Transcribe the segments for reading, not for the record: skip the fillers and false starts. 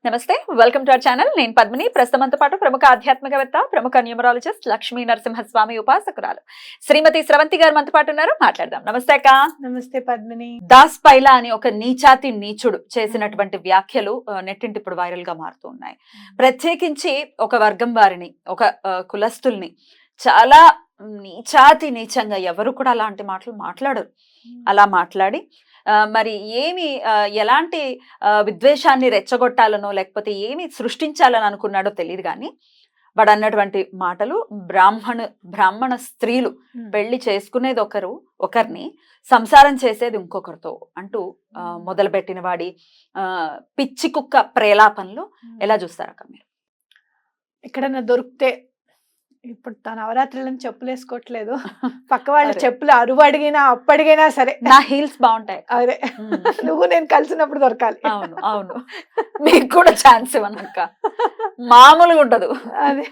నమస్తే, welcome to our channel. నేను పద్మిని. ప్రస్తుతంతో పాటు ప్రముఖ ఆధ్యాత్మికవేత్త, ప్రముఖ న్యూమరాలజిస్ట్ లక్ష్మీ నరసింహస్వామి ఉపాసకురాలు శ్రీమతి స్రవంతి గారు మనతో పాటు ఉన్నారు. మాట్లాడదాం. నమస్తే అక్క. నమస్తే పద్మిని. దాస్ పైలా అని ఒక నీచాతి నీచుడు చేసినటువంటి వ్యాఖ్యలు నెట్టింటి ఇప్పుడు వైరల్ గా మారుతూ ఉన్నాయి. ప్రత్యేకించి ఒక వర్గం వారిని, ఒక కులస్తుల్ని చాలా నీచాతి నీచంగా ఎవరు కూడా అలాంటి మాటలు మాట్లాడరు. అలా మాట్లాడి మరి ఏమి ఎలాంటి విద్వేషాన్ని రెచ్చగొట్టాలనో లేకపోతే ఏమి సృష్టించాలని అనుకున్నాడో తెలియదు. కానీ వాడు అన్నటువంటి మాటలు బ్రాహ్మణ స్త్రీలు పెళ్లి చేసుకునేది ఒకరిని, సంసారం చేసేది ఇంకొకరితో అంటూ మొదలుపెట్టిన వాడి పిచ్చి కుక్క ప్రేలాపనలు ఎలా చూస్తారక్క మీరు? ఎక్కడన్నా దొరికితే, ఇప్పుడు తన నవరాత్రులను చెప్పులు వేసుకోవట్లేదు, పక్క వాళ్ళ చెప్పులు అరువు అడిగినా అప్పడిగినా సరే నా హీల్స్ బాగుంటాయి. అదే నువ్వు నేను కలిసినప్పుడు దొరకాలి. అవును అవును, మీకు కూడా ఛాన్స్ ఇవ్వనక్క, మామూలుగా ఉండదు. అదే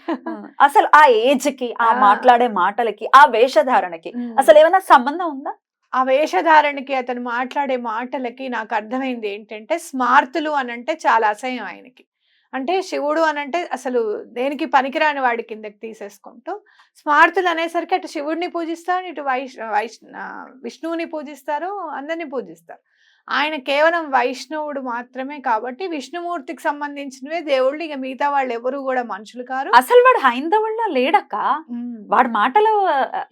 అసలు ఆ ఏజ్ కి, ఆ మాట్లాడే మాటలకి, ఆ వేషధారణకి అసలు ఏమైనా సంబంధం ఉందా? ఆ వేషధారణకి, అతను మాట్లాడే మాటలకి నాకు అర్థమైంది ఏంటంటే, స్మార్తులు అనంటే చాలా అసహ్యం ఆయనకి. అంటే శివుడు అనంటే అసలు దేనికి పనికిరాని వాడి కిందకి తీసేసుకుంటూ, స్మార్తులు అనేసరికి అటు శివుడిని పూజిస్తారు, ఇటు విష్ణువుని పూజిస్తారు, అందరినీ పూజిస్తారు. ఆయన కేవలం వైష్ణవుడు మాత్రమే కాబట్టి విష్ణుమూర్తికి సంబంధించినవే దేవుళ్ళు, ఇక మిగతా వాళ్ళు ఎవరు కూడా మనుషులు కారు. అసలు వాడు హైందవుల్లో లేడక్క. వాడి మాటలు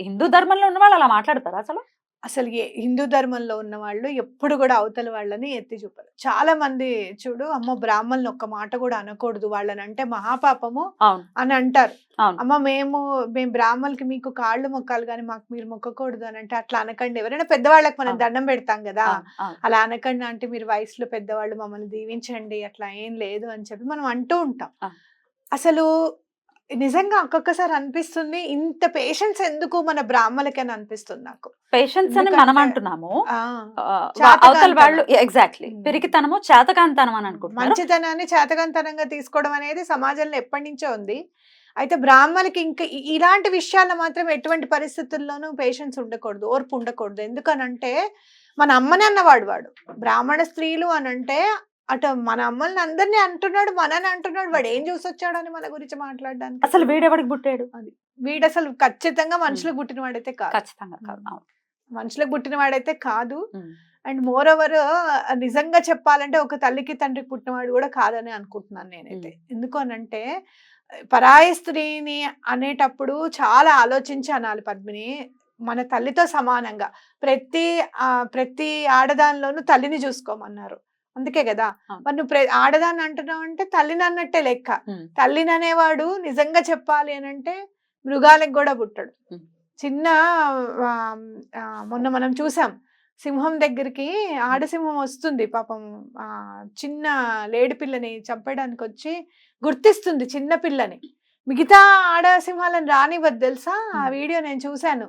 హిందూ ధర్మంలో ఉన్న వాళ్ళు అలా మాట్లాడతారు అసలు? అసలు హిందూ ధర్మంలో ఉన్న వాళ్ళు ఎప్పుడు కూడా అవతల వాళ్ళని ఎత్తి చూపారు. చాలా మంది చూడు, అమ్మ బ్రాహ్మణులు ఒక్క మాట కూడా అనకూడదు, వాళ్ళని అంటే మహాపాపము అని అంటారు. అమ్మ మేము బ్రాహ్మణులకి మీకు కాళ్ళు మొక్కాలి కానీ మాకు మీరు మొక్కకూడదు అని అంటే, అట్లా అనకండి. ఎవరైనా పెద్దవాళ్ళకి మనం దండం పెడతాం కదా, అలా అనకండి అంటే మీరు వయసులో పెద్దవాళ్ళు మమ్మల్ని దీవించండి, అట్లా ఏం లేదు అని చెప్పి మనం అంటూ ఉంటాం. అసలు నిజంగా ఒక్కొక్కసారి అనిపిస్తుంది, ఇంత పేషెన్స్ ఎందుకు మన బ్రాహ్మణులకి అని అనిపిస్తుంది నాకు. పేషెన్స్ అని మనం అంటున్నాము, అవతల వాళ్ళు ఎగ్జాక్ట్లీ పిరికితనము చేతకాంతనం అని అనుకుంటున్నారు. మంచితనాన్ని చేతకాంతనంగా తీసుకోవడం అనేది సమాజంలో ఎప్పటి నుంచో ఉంది. అయితే బ్రాహ్మణులకి ఇంకా ఇలాంటి విషయాల్లో మాత్రం ఎటువంటి పరిస్థితుల్లోనూ పేషెన్స్ ఉండకూడదు, ఓర్పు ఉండకూడదు. ఎందుకనంటే మన అమ్మని అన్నవాడు వాడు. బ్రాహ్మణ స్త్రీలు అనంటే అటు మన అమ్మల్ని అందరినీ అంటున్నాడు, మనని అంటున్నాడు. వాడు ఏం చూసి వచ్చాడని మన గురించి మాట్లాడడానికి? అసలు వీడెవడికి పుట్టాడు? అది వీడు అసలు ఖచ్చితంగా మనుషులకు పుట్టిన వాడైతే కాదు. ఖచ్చితంగా కాదు, మనుషులకు పుట్టిన వాడైతే కాదు. అండ్ మోర్ ఓవర్ నిజంగా చెప్పాలంటే ఒక తల్లికి తండ్రికి పుట్టినవాడు కూడా కాదని అనుకుంటున్నాను నేనైతే. ఎందుకు అనంటే పరాయి స్త్రీని అనేటప్పుడు చాలా ఆలోచించి అనాలి పద్మిని. మన తల్లితో సమానంగా ప్రతి ఆడదానిలోనూ తల్లిని చూసుకోమన్నారు, అందుకే కదా. మరి నువ్వు ఆడదాన్ని అంటున్నావు అంటే తల్లిని అన్నట్టే లెక్క. తల్లిని అనేవాడు నిజంగా చెప్పాలి అని అంటే మృగాలకు కూడా పుట్టాడు. చిన్న మొన్న మనం చూసాం, సింహం దగ్గరికి ఆడసింహం వస్తుంది, పాపం చిన్న లేడి పిల్లని చంపడానికి వచ్చి గుర్తిస్తుంది చిన్న పిల్లని. మిగతా ఆడసింహాలను రానివ్వదు తెలుసా. ఆ వీడియో నేను చూశాను.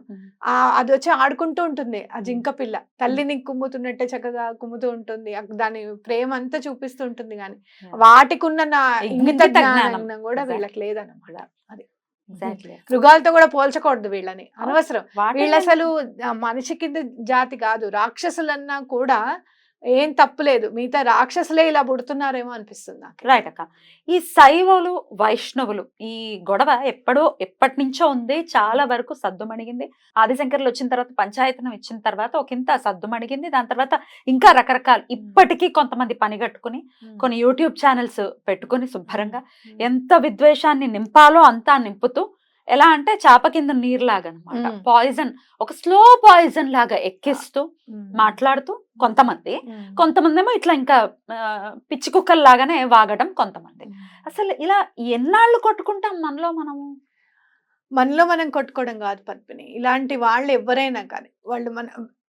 అది వచ్చి ఆడుకుంటూ ఉంటుంది, ఆ జింక పిల్ల తల్లిని కుమ్ముతున్నట్టే చక్కగా కుమ్ముతూ ఉంటుంది, దాని ప్రేమ అంతా చూపిస్తూ ఉంటుంది. కానీ వాటికి ఉన్న ఇంగిత జ్ఞానం కూడా వీళ్ళకి లేదన్నమాట. అది మృగాలతో కూడా పోల్చకూడదు వీళ్ళని, అనవసరం. వీళ్ళు అసలు మనిషి కింద జాతి కాదు, రాక్షసులన్నా కూడా ఏం తప్పులేదు. మిగతా రాక్షసులే ఇలా పుడుతున్నారేమో అనిపిస్తుంది నాకు. రైట్ అక్క. ఈ శైవులు వైష్ణవులు ఈ గొడవ ఎప్పటి నుంచో ఉంది, చాలా వరకు సద్దుమణిగింది. ఆదిశంకర్లు వచ్చిన తర్వాత, పంచాయతనం ఇచ్చిన తర్వాత ఒకంత సద్దుమణిగింది. దాని తర్వాత ఇంకా రకరకాల, ఇప్పటికీ కొంతమంది పనిగట్టుకుని కొన్ని యూట్యూబ్ ఛానల్స్ పెట్టుకుని శుభ్రంగా ఎంత విద్వేషాన్ని నింపాలో అంతా నింపుతూ, ఎలా అంటే చాప కింద నీరులాగా అనమాట, పాయిజన్, ఒక స్లో పాయిజన్ లాగా ఎక్కిస్తూ మాట్లాడుతూ కొంతమంది ఏమో ఇట్లా ఇంకా పిచ్చి కుక్కల్లాగానే వాగడం కొంతమంది. అసలు ఇలా ఎన్నాళ్ళు కొట్టుకుంటాం మనలో మనం కొట్టుకోవడం కాదు పద్మిని. ఇలాంటి వాళ్ళు ఎవరైనా కానీ వాళ్ళు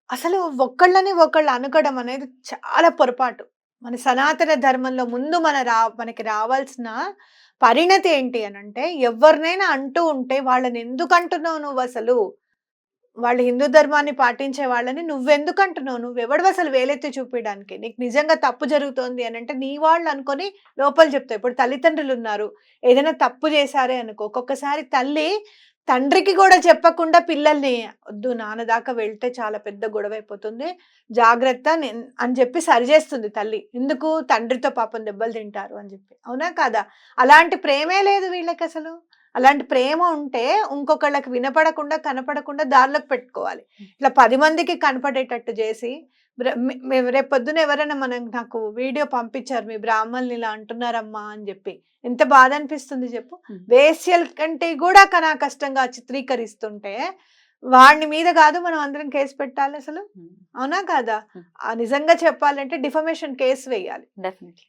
అసలు ఒకళ్ళని ఒకళ్ళు అనుకోవడం అనేది చాలా పొరపాటు. మన సనాతన ధర్మంలో ముందు మనకి రావాల్సిన పరిణతి ఏంటి అని అంటే, ఎవరినైనా అంటూ ఉంటే వాళ్ళని ఎందుకు అంటున్నావు నువ్వు? అసలు వాళ్ళు హిందూ ధర్మాన్ని పాటించే వాళ్ళని నువ్వెందుకు అంటున్నావు? నువ్వెవడు అసలు వేలెత్తి చూపించడానికి? నీకు నిజంగా తప్పు జరుగుతోంది అని అంటే నీ వాళ్ళు అనుకొని లోపల చెప్తావు. ఇప్పుడు తల్లిదండ్రులు ఉన్నారు, ఏదైనా తప్పు చేశారే అనుకో, ఒక్కొక్కసారి తల్లి తండ్రికి కూడా చెప్పకుండా పిల్లల్ని వద్దు నాన్న దాకా వెళ్తే చాలా పెద్ద గొడవ అయిపోతుంది, జాగ్రత్త అని చెప్పి సరిచేస్తుంది తల్లి. ఎందుకు? తండ్రితో పాపం దెబ్బలు తింటారు అని చెప్పి. అవునా కాదా? అలాంటి ప్రేమే లేదు వీళ్ళకి అసలు. అలాంటి ప్రేమ ఉంటే ఇంకొకళ్ళకి వినపడకుండా కనపడకుండా దారిలోకి పెట్టుకోవాలి. ఇట్లా 10 మందికి కనపడేటట్టు చేసి రేపు పొద్దున ఎవరైనా నాకు వీడియో పంపించారు, మీ బ్రాహ్మణులు ఇలా అంటున్నారమ్మా అని చెప్పి. ఎంత బాధ అనిపిస్తుంది చెప్పు. వేశ్యల కంటే కూడా కష్టంగా చిత్రీకరిస్తుంటే వాడిని మీద కాదు మనం అందరం కేసు పెట్టాలి అసలు. అవునా కాదా? నిజంగా చెప్పాలంటే డిఫమేషన్ కేసు వేయాలి. డెఫినెట్లీ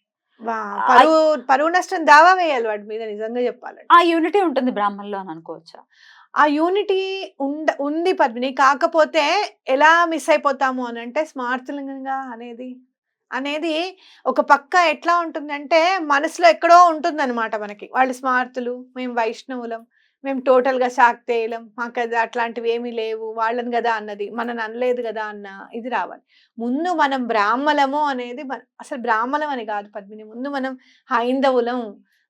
పరువు నష్టం దావా వేయాలి వాడి మీద నిజంగా చెప్పాలంటే. ఆ యూనిటీ ఉంటుంది బ్రాహ్మణుల్లో అని అనుకోవచ్చా? ఆ యూనిటీ ఉంది పద్మిని. కాకపోతే ఎలా మిస్ అయిపోతాము అని అంటే స్మార్తంగా అనేది ఒక పక్క ఎట్లా ఉంటుందంటే మనసులో ఎక్కడో ఉంటుందన్నమాట మనకి. వాళ్ళు స్మార్తులు, మేము వైష్ణవులం, మేము టోటల్ గా శాక్తేయులం, మాకు అది అట్లాంటివి ఏమీ లేవు, వాళ్ళని కదా అన్నది, మనని అనలేదు కదా అన్న ఇది రావాలి. ముందు మనం బ్రాహ్మణము అనేది అసలు బ్రాహ్మణం అని కాదు పద్మిని, ముందు మనం హైందవులం,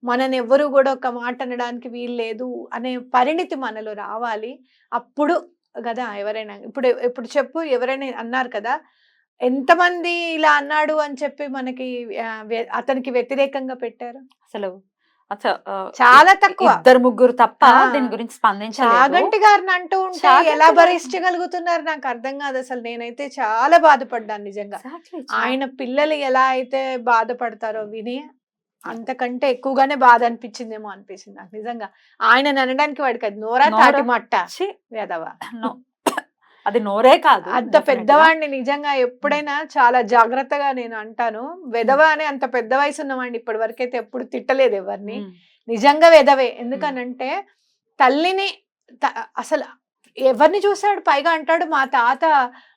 మనని ఎవ్వరూ కూడా ఒక మాట అనడానికి వీలు లేదు అనే పరిణితి మనలో రావాలి. అప్పుడు కదా ఎవరైనా ఇప్పుడు చెప్పు, ఎవరైనా అన్నారు కదా, ఎంతమంది ఇలా అన్నాడు అని చెప్పి మనకి అతనికి వ్యతిరేకంగా పెట్టారు అసలు? చాలా తక్కువ, 2-3 తప్ప దీని గురించి స్పందించలేదు. చాగంటి గారిని అంటూ ఉంటే ఎలా భరించగలుగుతున్నారు నాకు అర్థం కాదు అసలు. నేనైతే చాలా బాధపడ్డాను నిజంగా. ఆయన పిల్లలు ఎలా అయితే బాధపడతారో విని అంతకంటే ఎక్కువగానే బాధ అనిపించిందేమో అనిపించింది నాకు నిజంగా. ఆయన అనడానికి వాడికి అది నోరా తాటి మట్ట వేదవా, అది నోరే కాదు. అంత పెద్దవాడిని నిజంగా ఎప్పుడైనా చాలా జాగ్రత్తగా నేను అంటాను. వెధవ అని అంత పెద్ద వయసు ఉన్నవాడిని ఇప్పటి వరకైతే ఎప్పుడు తిట్టలేదు ఎవరిని. నిజంగా వెధవే. ఎందుకనంటే తల్లిని అసలు ఎవరిని చూసాడు, పైగా అంటాడు మా తాత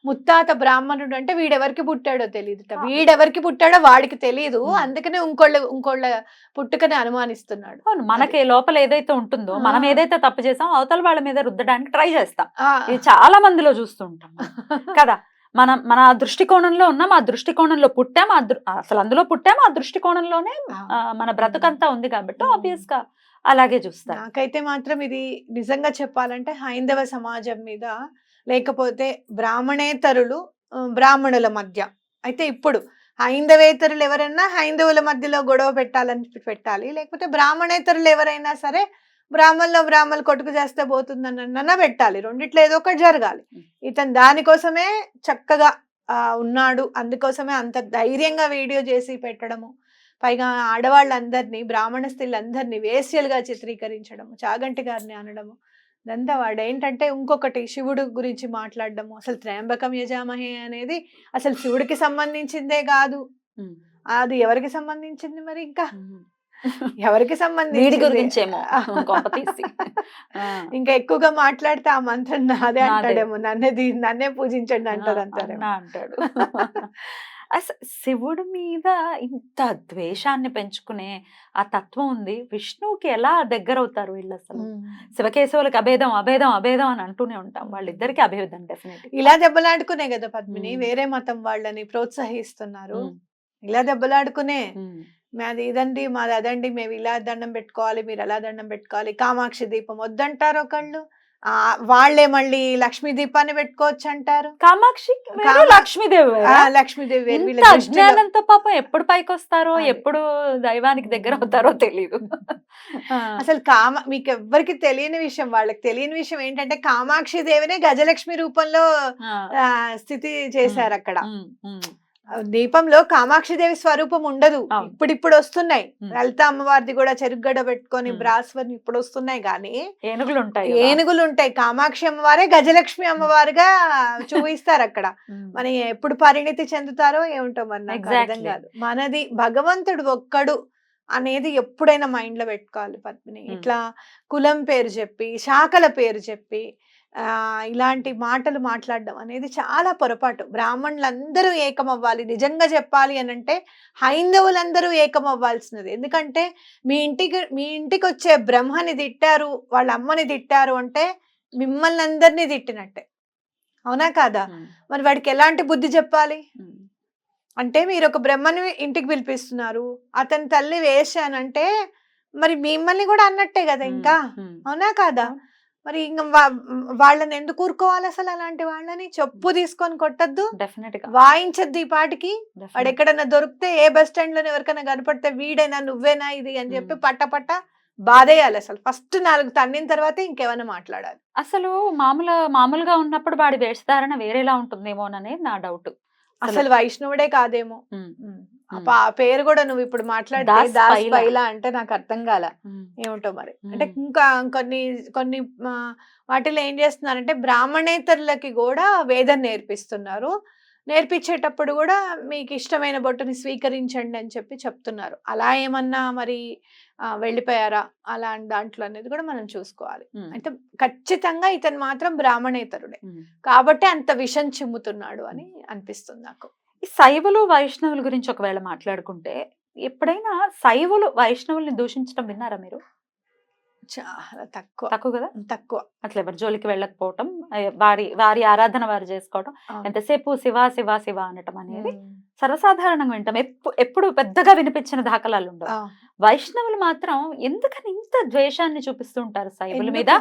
ముత్తాత బ్రాహ్మణుడు అంటే వీడెవరికి పుట్టాడో తెలియదు, వీడెవరికి పుట్టాడో వాడికి తెలియదు, అందుకనే ఇంకోళ్ళ పుట్టుకని అనుమానిస్తున్నాడు. మనకి లోపల ఏదైతే ఉంటుందో, మనం ఏదైతే తప్పు చేసాం అవతల వాళ్ళ మీద రుద్దడానికి ట్రై చేస్తాం. ఇది చాలా మందిలో చూస్తూ ఉంటాం కదా. మన దృష్టికోణంలో ఉన్నాం, ఆ దృష్టికోణంలో పుట్టాం, అసలు అందులో పుట్టాం, ఆ దృష్టికోణంలోనే మన బ్రతుకంతా ఉంది కాబట్టి ఆబ్వియస్ గా అలాగే చూస్తారు. నాకైతే మాత్రం ఇది నిజంగా చెప్పాలంటే హైందవ సమాజం మీద, లేకపోతే బ్రాహ్మణేతరులు బ్రాహ్మణుల మధ్య, అయితే ఇప్పుడు హైందవేతరులు ఎవరైనా హైందవుల మధ్యలో గొడవ పెట్టాలి, లేకపోతే బ్రాహ్మణేతరులు ఎవరైనా సరే బ్రాహ్మణులు కొట్టుకు చేస్తే పోతుందన్న పెట్టాలి. రెండిట్లో ఏదో ఒకటి జరగాలి. ఇతను దానికోసమే చక్కగా ఉన్నాడు, అందుకోసమే అంత ధైర్యంగా వీడియో చేసి పెట్టడము, పైగా ఆడవాళ్ళందరినీ, బ్రాహ్మణ స్త్రీలందరినీ వేశ్యలుగా చిత్రీకరించడము, చాగంటి గారిని అనడము, ఇదంతా వాడేంటంటే ఇంకొకటి శివుడు గురించి మాట్లాడడము. అసలు త్రయంబకం యజామహే అనేది అసలు శివుడికి సంబంధించిందే కాదు, అది ఎవరికి సంబంధించింది మరి? ఇంకా ఎవరికి సంబంధించి ఇంకా ఎక్కువగా మాట్లాడితే ఆ మంత్రం నాదే అంటాడేమో, నన్నే పూజించండి అంటాడు. శివుడి మీద ఇంత ద్వేషాన్ని పెంచుకునే ఆ తత్వం ఉంది. విష్ణువుకి ఎలా దగ్గర అవుతారు వీళ్ళు? అసలు శివకేశవులకి అభేదం అభేదం అభేదం అని అంటూనే ఉంటాం, వాళ్ళిద్దరికి అభేదం డెఫినెట్. ఇలా దెబ్బలాడుకునే కదా పద్మిని వేరే మతం వాళ్ళని ప్రోత్సహిస్తున్నారు. ఇలా దెబ్బలాడుకునే మాది ఇదండి, మాది అదండి, మేము ఇలా దండం పెట్టుకోవాలి, మీరు అలా దండం పెట్టుకోవాలి, కామాక్షి దీపం వద్దంటారు ఒకళ్ళు, వాళ్ళే మళ్ళీ లక్ష్మీ దీపాన్ని పెట్టుకోవచ్చు అంటారు. కామాక్షి లక్ష్మీదేవి అజ్ఞానంతో పాపం ఎప్పుడు పైకి వస్తారో, ఎప్పుడు దైవానికి దగ్గర అవుతారో తెలియదు. అసలు మీకు ఎవ్వరికి తెలియని విషయం, వాళ్ళకి తెలియని విషయం ఏంటంటే కామాక్షి దేవినే గజలక్ష్మి రూపంలో స్థితి చేశారు అక్కడ. దీపంలో కామాక్షిదేవి స్వరూపం ఉండదు. ఇప్పుడు వస్తున్నాయి, లలిత అమ్మవారిది కూడా చెరుగడ్డ పెట్టుకొని బ్రాస్వర్ ఇప్పుడు వస్తున్నాయి, కానీ ఏనుగులు ఉంటాయి. కామాక్షి అమ్మవారే గజలక్ష్మి అమ్మవారుగా చూపిస్తారు అక్కడ. మన ఎప్పుడు పరిణితి చెందుతారో ఏమిటో మరి నాకు అర్థం కాదు. మనది భగవంతుడు ఒక్కడు అనేది ఎప్పుడైనా మైండ్ లో పెట్టుకోవాలి పద్మిని. ఇట్లా కులం పేరు చెప్పి, శాఖల పేరు చెప్పి ఇలాంటి మాటలు మాట్లాడడం అనేది చాలా పొరపాటు. బ్రాహ్మణులందరూ ఏకమవ్వాలి. నిజంగా చెప్పాలి అని అంటే హైందవులందరూ ఏకమవ్వాల్సినది. ఎందుకంటే మీ ఇంటికి వచ్చే బ్రహ్మని తిట్టారు, వాళ్ళ అమ్మని తిట్టారు అంటే మిమ్మల్ని అందరినీ తిట్టినట్టే, అవునా కాదా? మరి వాడికి ఎలాంటి బుద్ధి చెప్పాలి అంటే, మీరు ఒక బ్రహ్మని ఇంటికి పిలిపిస్తున్నారు, అతని తల్లి వేశానంటే మరి మిమ్మల్ని కూడా అన్నట్టే కదా ఇంకా, అవునా కాదా? మరి ఇంకా వాళ్ళని ఎందుకు ఊరుకోవాలి అసలు? అలాంటి వాళ్ళని చెప్పు తీసుకొని కొట్టద్దు, డెఫినెట్ గా వాయించద్దు ఈ పాటికి. వాడు definitely. ఎక్కడన్నా దొరికితే ఏ బస్ స్టాండ్ లో ఎవరికైనా కనపడితే వీడేనా నువ్వేనా ఇది అని చెప్పి Hmm. పట్ట బాధేయాలి. అసలు ఫస్ట్ 4 తన్నిన తర్వాత ఇంకేమైనా మాట్లాడాలి. అసలు మామూలుగా ఉన్నప్పుడు వాడి వేషధారణ వేరేలా ఉంటుందేమోననేది నా డౌట్. అసలు వైష్ణవుడే కాదేమో. ఆ పేరు కూడా నువ్వు ఇప్పుడు మాట్లాడితే దాస్ దాస్ పైలా. పైలా అంటే నాకు అర్థం కాల ఏమిటో మరి. అంటే ఇంకా కొన్ని కొన్ని వాటిలో ఏం చేస్తున్నారంటే బ్రాహ్మణేతరులకి కూడా వేదం నేర్పిస్తున్నారు. నేర్పించేటప్పుడు కూడా మీకు ఇష్టమైన బొట్టుని స్వీకరించండి అని చెప్పి చెప్తున్నారు. అలా ఏమన్నా మరి వెళ్ళిపోయారా అలాంటి దాంట్లో అనేది కూడా మనం చూసుకోవాలి. అయితే ఖచ్చితంగా ఇతను మాత్రం బ్రాహ్మణేతరుడే కాబట్టి అంత విషం చిమ్ముతున్నాడు అని అనిపిస్తుంది నాకు. ఈ శైవులు వైష్ణవుల గురించి ఒకవేళ మాట్లాడుకుంటే ఎప్పుడైనా శైవులు వైష్ణవుల్ని దూషించడం విన్నారా మీరు? చాలా తక్కువ తక్కువ కదా. తక్కువ. అట్లా ఎవరి జోలికి వెళ్ళకపోవటం, వారి ఆరాధన వారు చేసుకోవటం, ఎంతసేపు శివ శివ శివ అనటం అనేది సర్వసాధారణంగా వింటాం. ఎప్పుడు పెద్దగా వినిపించిన దాఖలాలు ఉండవు. వైష్ణవులు మాత్రం ఎందుకని ఇంత ద్వేషాన్ని చూపిస్తూ ఉంటారు శైవుల మీద,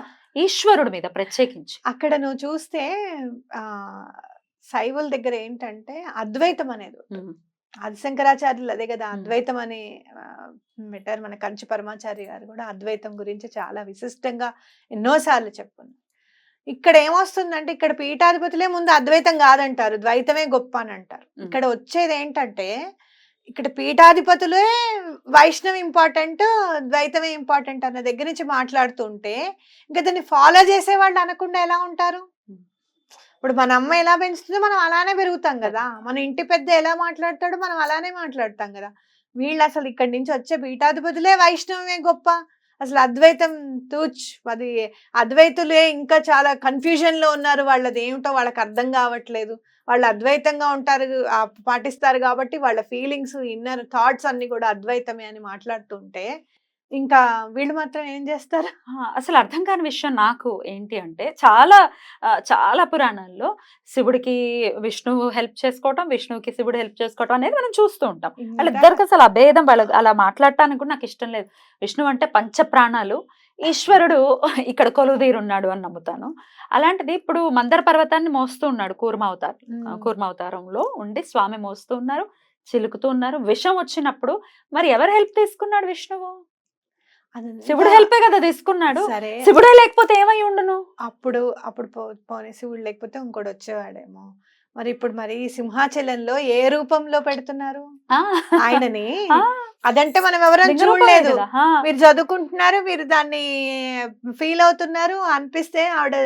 ఈశ్వరుడి మీద ప్రత్యేకించి? అక్కడ నువ్వు చూస్తే శైవుల దగ్గర ఏంటంటే అద్వైతం అనేది ఆదిశంకరాచార్యులు అదే కదా అద్వైతం అని పెట్టారు. మన కంచి పరమాచార్య గారు కూడా అద్వైతం గురించి చాలా విశిష్టంగా ఎన్నోసార్లు చెప్పుకున్నారు. ఇక్కడ ఏమొస్తుందంటే ఇక్కడ పీఠాధిపతులే ముందు అద్వైతం కాదంటారు, ద్వైతమే గొప్ప అని అంటారు. ఇక్కడ వచ్చేది ఏంటంటే ఇక్కడ పీఠాధిపతులే వైష్ణవ్ ఇంపార్టెంట్, ద్వైతమే ఇంపార్టెంట్ అన్న దగ్గర నుంచి మాట్లాడుతుంటే ఇంకా దాన్ని ఫాలో చేసే వాళ్ళు అనకుండా ఎలా ఉంటారు? ఇప్పుడు మన అమ్మ ఎలా పెంచుతుందో మనం అలానే పెరుగుతాం కదా. మన ఇంటి పెద్ద ఎలా మాట్లాడతాడో మనం అలానే మాట్లాడతాం కదా. వీళ్ళు అసలు ఇక్కడి నుంచి వచ్చే పీఠాధిపతులే వైష్ణవమే గొప్ప, అసలు అద్వైతం తూచ్. అది అద్వైతులే ఇంకా చాలా కన్ఫ్యూజన్ లో ఉన్నారు, వాళ్ళది ఏమిటో వాళ్ళకి అర్థం కావట్లేదు. వాళ్ళు అద్వైతంగా ఉంటారు, పాటిస్తారు కాబట్టి వాళ్ళ ఫీలింగ్స్ ఇన్నర్ థాట్స్ అన్ని కూడా అద్వైతమే అని మాట్లాడుతుంటే ఇంకా వీళ్ళు మాత్రం ఏం చేస్తారు? అసలు అర్థం కాని విషయం నాకు ఏంటి అంటే చాలా పురాణాల్లో శివుడికి విష్ణువు హెల్ప్ చేసుకోవటం, విష్ణువుకి శివుడు హెల్ప్ చేసుకోవటం అనేది మనం చూస్తూ ఉంటాం. వాళ్ళిద్దరికి అసలు అభేదం, వాళ్ళకి అలా మాట్లాడటానికి కూడా నాకు ఇష్టం లేదు. విష్ణువు అంటే పంచ ప్రాణాలు, ఈశ్వరుడు ఇక్కడ కొలువుదీరున్నాడు అని నమ్ముతాను. అలాంటిది ఇప్పుడు మందర పర్వతాన్ని మోస్తూ ఉన్నాడు కూర్మావతారంలో ఉండి స్వామి మోస్తూ ఉన్నారు, చిలుకుతూ ఉన్నారు. విషం వచ్చినప్పుడు మరి ఎవరు హెల్ప్ తీసుకున్నాడు? విష్ణువు, శివుడు హెల్పే కదా తీసుకున్నాడు. శివుడే లేకపోతే ఏమై ఉండును? అప్పుడు పోనీ శివుడు లేకపోతే ఇంకోటి వచ్చేవాడేమో. మరి ఇప్పుడు మరి సింహాచలంలో ఏ రూపంలో పెడుతున్నారు ఆయనని? అదంటే మనం ఎవరైనా చూడలేదు, మీరు చదువుకుంటున్నారు, మీరు దాన్ని ఫీల్ అవుతున్నారు అనిపిస్తే ఆవిడ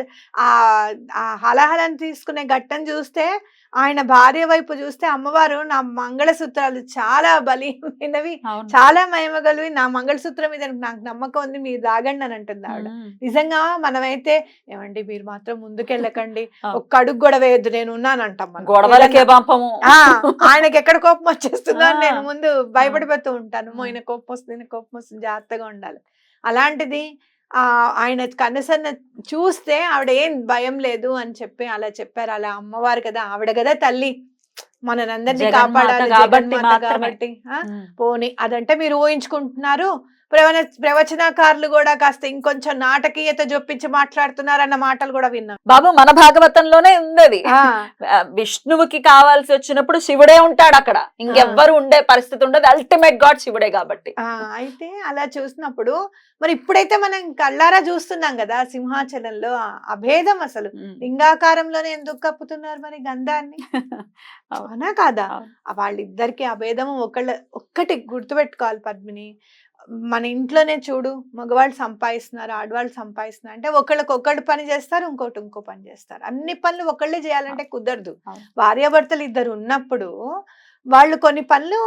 ఆ హలహలను తీసుకునే ఘట్టం చూస్తే, ఆయన భార్య వైపు చూస్తే అమ్మవారు నా మంగళసూత్రాలు చాలా బలీయమైనవి, చాలా మహిమగలవి, నా మంగళసూత్రం మీద నాకు నమ్మకం ఉంది, మీరు దాగండి అని అంటుంది ఆవిడ. నిజంగా మనమైతే ఏమండి మీరు మాత్రం ముందుకెళ్ళకండి, ఒక్క అడుగు కూడా వేయద్దు నేను ఉన్నానంటాం. గొడవలకే పంపము. ఆయనకి ఎక్కడ కోపం వచ్చేస్తుందో అని నేను ముందు భయపడిపోతూ ఉంటాను. ఈయన కోపం వస్తుంది, జాగ్రత్తగా ఉండాలి. అలాంటిది ఆయన కనుసన్న చూస్తే ఆవిడ ఏం భయం లేదు అని చెప్పి అలా చెప్పారు. అలా అమ్మవారు కదా, ఆవిడ కదా తల్లి, మనందరినీ కాపాడాలి కాబట్టి. పోనీ అదంటే మీరు ఊహించుకుంటున్నారు, ప్రవచనకారులు కూడా కాస్త ఇంకొంచెం నాటకీయత జొప్పించి మాట్లాడుతున్నారన్న మాటలు కూడా విన్నాం బాబు. మన భాగవతంలోనే ఉంది అది. విష్ణువుకి కావాల్సి వచ్చినప్పుడు శివుడే ఉంటాడు అక్కడ, ఇంకెవ్వరు ఉండే పరిస్థితి ఉండదు. అల్టిమేట్ గాడ్ శివుడే కాబట్టి. అయితే అలా చూసినప్పుడు మరి ఇప్పుడైతే మనం కళ్ళారా చూస్తున్నాం కదా సింహాచలంలో అభేదం. అసలు లింగాకారంలోనే ఎందుకు కప్పుతున్నారు మరి గంధాన్ని? అవునా కాదా? వాళ్ళిద్దరికి అభేదము ఒక్కటి గుర్తుపెట్టుకోవాలి పద్మిని. మన ఇంట్లోనే చూడు, మగవాళ్ళు సంపాదిస్తున్నారు, ఆడవాళ్ళు సంపాదిస్తున్నారు అంటే ఒకళ్ళకొకళ్ళు పని చేస్తారు, ఇంకో పని చేస్తారు. అన్ని పనులు ఒకళ్ళే చేయాలంటే కుదరదు. భార్యాభర్తలు ఇద్దరు ఉన్నప్పుడు వాళ్ళు కొన్ని పనులు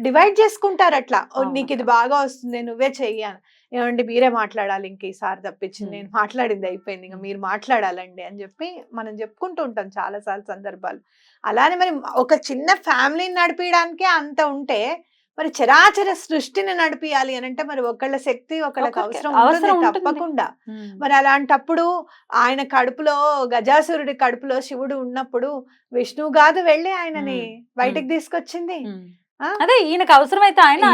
డివైడ్ చేసుకుంటారు. అట్లా నీకు ఇది బాగా వస్తుంది నువ్వే చెయ్యాలి, ఏమండి మీరే మాట్లాడాలి, ఇంక ఈసారి తప్పించింది నేను మాట్లాడింది అయిపోయింది, ఇంకా మీరు మాట్లాడాలండి అని చెప్పి మనం చెప్పుకుంటూ ఉంటాం చాలా సార్లు సందర్భాలు. అలానే మరి ఒక చిన్న ఫ్యామిలీని నడిపించడానికే అంత ఉంటే మరి చరాచర సృష్టిని నడిపియాలి అని అంటే మరి ఒకళ్ళ శక్తి ఒకళ్ళకి అవసరం ఉంటుంది తప్పకుండా. మరి అలాంటప్పుడు ఆయన కడుపులో, గజాసురుడి కడుపులో శివుడు ఉన్నప్పుడు విష్ణువు కాదు వెళ్ళి ఆయనని బయటికి తీసుకొచ్చింది. అదే ఈయనకు అవసరమైతే ఆయన,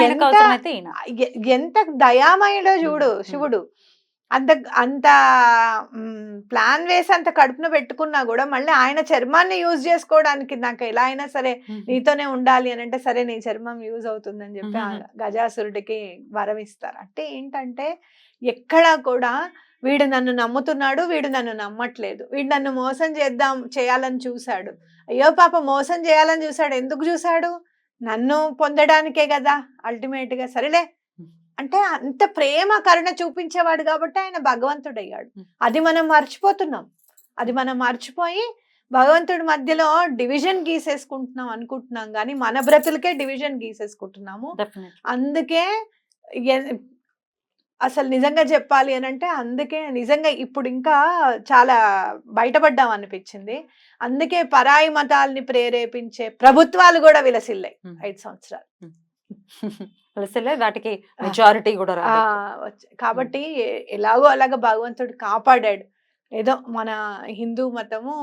ఎంత దయామయుడో చూడు శివుడు. అంత అంత ప్లాన్ వేసి అంత కడుపున పెట్టుకున్నా కూడా మళ్ళీ ఆయన చర్మాన్ని యూజ్ చేసుకోవడానికి నాకు ఎలా అయినా సరే నీతోనే ఉండాలి అని అంటే సరే నీ చర్మం యూజ్ అవుతుందని చెప్పి ఆ గజాసురుడికి వరం ఇస్తారు. అంటే ఏంటంటే ఎక్కడా కూడా వీడు నన్ను నమ్ముతున్నాడు, వీడు నన్ను నమ్మట్లేదు, వీడు నన్ను మోసం చేయాలని చూశాడు, అయ్యో పాప మోసం చేయాలని చూశాడు, ఎందుకు చూశాడు, నన్ను పొందడానికే కదా అల్టిమేట్ గా, సరేలే అంటే అంత ప్రేమ కరుణ చూపించేవాడు కాబట్టి ఆయన భగవంతుడయ్యాడు. అది మనం మర్చిపోతున్నాం. అది మనం మర్చిపోయి భగవంతుడి మధ్యలో డివిజన్ గీసేసుకుంటున్నాం అనుకుంటున్నాం, కానీ మన బ్రతులకే డివిజన్ గీసేసుకుంటున్నాము. అందుకే అసలు నిజంగా చెప్పాలి అని అంటే అందుకే నిజంగా ఇప్పుడు ఇంకా చాలా బయటపడ్డాం అనిపించింది. అందుకే పరాయి మతాల్ని ప్రేరేపించే ప్రభుత్వాలు కూడా విలసిల్లాయి 5 సంవత్సరాలు. వాటికి మెజారిటీ కూడా కాబట్టి ఎలాగో అలాగ భగవంతుడు కాపాడాడు. ఏదో మన హిందూ మతము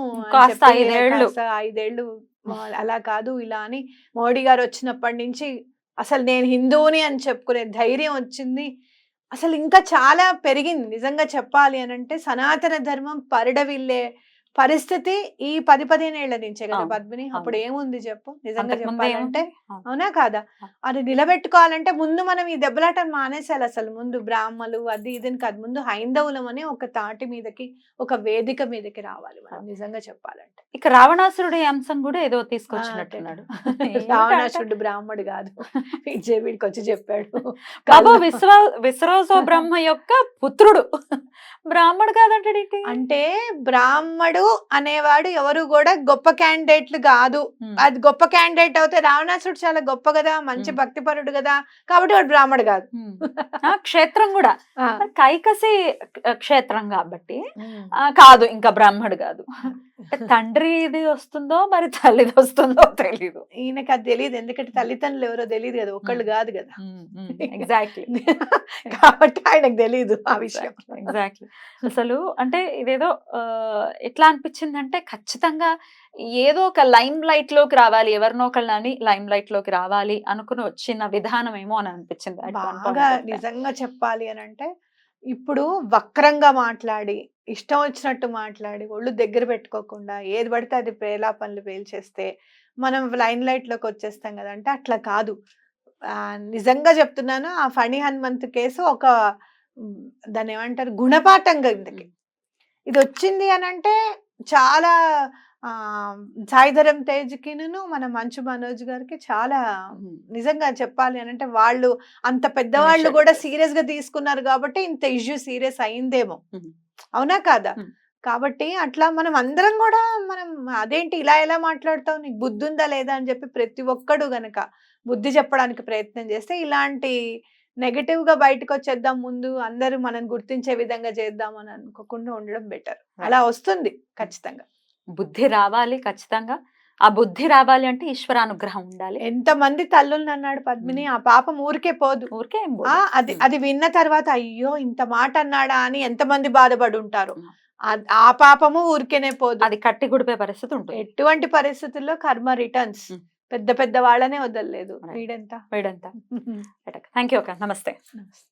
5 ఏళ్ళు అలా కాదు ఇలా అని మోడీ గారు వచ్చినప్పటి నుంచి అసలు నేను హిందువుని అని చెప్పుకునే ధైర్యం వచ్చింది. అసలు ఇంకా చాలా పెరిగింది నిజంగా చెప్పాలి అని అంటే. సనాతన ధర్మం పరిడవిల్లే పరిస్థితి ఈ 10-15 ఏళ్ల నుంచే కదా పద్మిని. అప్పుడు ఏముంది చెప్పు నిజంగా చెప్పాలంటే, అవునా కాదా? అది నిలబెట్టుకోవాలంటే ముందు మనం ఈ దెబ్బలాటను మానేసాలి. అసలు ముందు బ్రాహ్మలు అది ఇదని కాదు, ముందు హైందవులం అని ఒక తాటి మీదకి ఒక వేదిక మీదకి రావాలి మనం నిజంగా చెప్పాలంటే. ఇక రావణాసురుడి అంశం కూడా ఏదో తీసుకొచ్చినట్టున్నాడు. రావణాసురుడు బ్రాహ్మడు కాదు, వీడికి వచ్చి చెప్పాడు బాబా విశ్వరూప బ్రహ్మ యొక్క పుత్రుడు, బ్రాహ్మడు కాదంటాడేంటి అంటే బ్రాహ్మడు అనేవాడు ఎవరు కూడా గొప్ప క్యాండిడేట్లు కాదు. అది గొప్ప క్యాండిడేట్ అవుతే రావణాసుడు చాలా గొప్ప కదా, మంచి భక్తిపరుడు కదా, కాబట్టి వాడు బ్రాహ్మడు కాదు. క్షేత్రం కూడా కైకసి క్షేత్రం కాబట్టి కాదు, ఇంకా బ్రాహ్మడు కాదు. తండ్రి ఇది వస్తుందో మరి తల్లిది వస్తుందో తెలీదు. ఈయనకి అది తెలియదు, ఎందుకంటే తల్లిదండ్రులు ఎవరో తెలియదు కదా, ఒక్కళ్ళు కాదు కదా. ఎగ్జాక్ట్లీ. కాబట్టి ఆయనకు తెలియదు ఆ విషయం. ఎగ్జాక్ట్లీ. అసలు అంటే ఇదేదో ఎట్లా అనిపించింది అంటే ఖచ్చితంగా ఏదో ఒక లైమ్ లైట్ లోకి రావాలి, ఎవరినో ఒకళ్ళని లైమ్ లైట్ లోకి రావాలి అనుకుని వచ్చిన విధానం ఏమో అని అనిపించింది. బాగా నిజంగా చెప్పాలి అని అంటే ఇప్పుడు వక్రంగా మాట్లాడి ఇష్టం వచ్చినట్టు మాట్లాడి ఒళ్ళు దగ్గర పెట్టుకోకుండా ఏది పడితే అది ప్రేలాపనలు పేల్చేస్తే మనం లైన్ లైట్ లోకి వచ్చేస్తాం కదా. అంటే అట్లా కాదు. నిజంగా చెప్తున్నాను, ఆ ఫణి హనుమంత్ కేసు ఒక దాన్ని ఏమంటారు గుణపాఠంగా ఇది వచ్చింది అని అంటే చాలా సాయిధరం తేజ్కిను మన మంచు మనోజ్ గారికి చాలా నిజంగా చెప్పాలి అని అంటే వాళ్ళు అంత పెద్దవాళ్ళు కూడా సీరియస్ గా తీసుకున్నారు కాబట్టి ఇంత ఇష్యూ సీరియస్ అయిందేమో, అవునా కాదా? కాబట్టి అట్లా మనం అందరం కూడా మనం అదేంటి ఇలా ఎలా మాట్లాడతావు, నీకు బుద్ధి ఉందా లేదా అని చెప్పి ప్రతి ఒక్కడు గనక బుద్ధి చెప్పడానికి ప్రయత్నం చేస్తే ఇలాంటి నెగటివ్ గా బయటకు వచ్చేద్దాం, ముందు అందరూ మనం గుర్తించే విధంగా చేద్దాం అని అనుకోకుండా ఉండడం బెటర్. అలా వస్తుంది ఖచ్చితంగా. బుద్ధి రావాలి ఖచ్చితంగా. ఆ బుద్ధి రావాలి అంటే ఈశ్వరానుగ్రహం ఉండాలి. ఎంతమంది తల్లుల్ని అన్నాడు పద్మిని, ఆ పాపం ఊరికే పోదు. ఊరికే అది విన్న తర్వాత అయ్యో ఇంత మాట అన్నాడా అని ఎంతమంది బాధపడి ఉంటారు. ఆ పాపము ఊరికేనే పోదు, అది కట్టి గుడిపే పరిస్థితి ఉంటుంది. ఎటువంటి పరిస్థితుల్లో కర్మ రిటర్న్స్. పెద్ద పెద్ద వాళ్ళనే వదలలేదు. వీడంతా థ్యాంక్ యూ అక్క. నమస్తే.